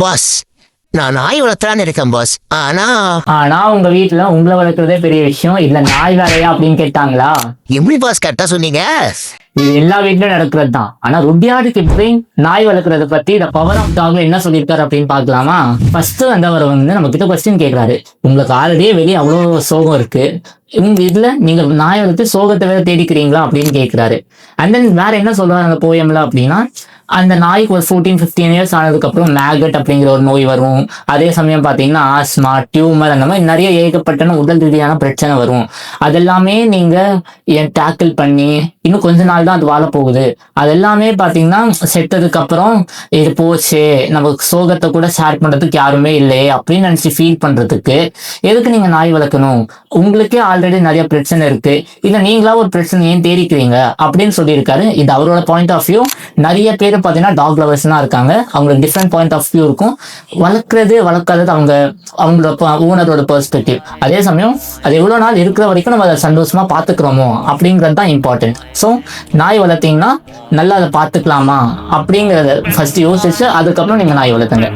Pass, நான் நாய் வளர்த்தலான்னு இருக்கேன் பாஸ். ஆனா உங்க வீட்டுல உங்களை வளர்க்கறதே பெரிய விஷயம், இல்ல நாய் வேலையா அப்படின்னு கேட்டாங்களா? எப்படி பாஸ் கரெக்டா சொன்னீங்க? இது எல்லா வீட்லயும் நடக்கிறது தான். ஆனா ருட்யார்ட் கிப்ளிங் நாய் வளர்க்கறத பத்தி இந்த பவர் ஆஃப் டாக்ல என்ன சொல்லியிருக்காரு அப்படின்னு பாக்கலாமா? ஃபர்ஸ்ட் அவர் வந்து நம்ம கிட்ட கொஸ்டின் கேட்கிறாரு, உங்களுக்கு ஆல்ரெடியே வெளியே அவ்வளோ சோகம் இருக்கு, உங்க இதுல நீங்க நாய் வளர்த்து சோகத்தை வேற தேடிக்கிறீங்களா அப்படின்னு கேட்கிறாரு. அண்ட் தென் வேற என்ன சொல்றாரு அந்த போயம்ல அப்படின்னா, அந்த நாய்க்கு ஒரு 14-15 இயர்ஸ் ஆனதுக்கு அப்புறம் மேகட் அப்படிங்கிற ஒரு நோய் வரும். அதே சமயம் பாத்தீங்கன்னா ஆஸ்மா, டியூமர், அந்த மாதிரி நிறைய ஏகப்பட்ட உடல் ரீதியான பிரச்சனை வரும். அதெல்லாமே நீங்க டேக்கிள் பண்ணி இன்னும் கொஞ்ச நாள் தான் அது வாழ போகுது. அதெல்லாமே பாத்தீங்கன்னா செத்ததுக்கு அப்புறம் இது போச்சு, நம்ம சோகத்தை கூட ஷேர் பண்றதுக்கு யாருமே இல்லையே அப்படின்னு நினைச்சு ஃபீல் பண்றதுக்கு எதுக்கு நீங்க நாய் வளர்க்கணும்? உங்களுக்கே ஆல்ரெடி நிறைய பிரச்சனை இருக்கு, இல்ல நீங்களா ஒரு பிரச்சனை ஏன் தேடிக்கிறீங்க அப்படின்னு சொல்லியிருக்காரு. இது அவரோட பாயிண்ட் ஆஃப் வியூ. நிறைய பேர் பாத்தீங்கன்னா டாக் லவர்ஸ் தான் இருக்காங்க, அவங்களுக்கு டிஃப்ரெண்ட் பாயிண்ட் ஆஃப் வியூ இருக்கும். வளர்க்கறது வளர்க்காதது அவங்களோட ஓனரோட பெர்ஸ்பெக்டிவ். அதே சமயம் அது எவ்வளவு நாள் இருக்கிற வரைக்கும் நம்ம அதை சந்தோஷமா பாத்துக்கிறோமோ அப்படிங்கிறது தான் இம்பார்ட்டன்ட். ஸோ நாய் வளர்த்தீங்கன்னா நல்லா அதை பார்த்துக்கலாமா அப்படிங்கிறத ஃபர்ஸ்ட் யோசிச்சு அதுக்கப்புறம் நீங்க நாய் வளர்த்துங்க.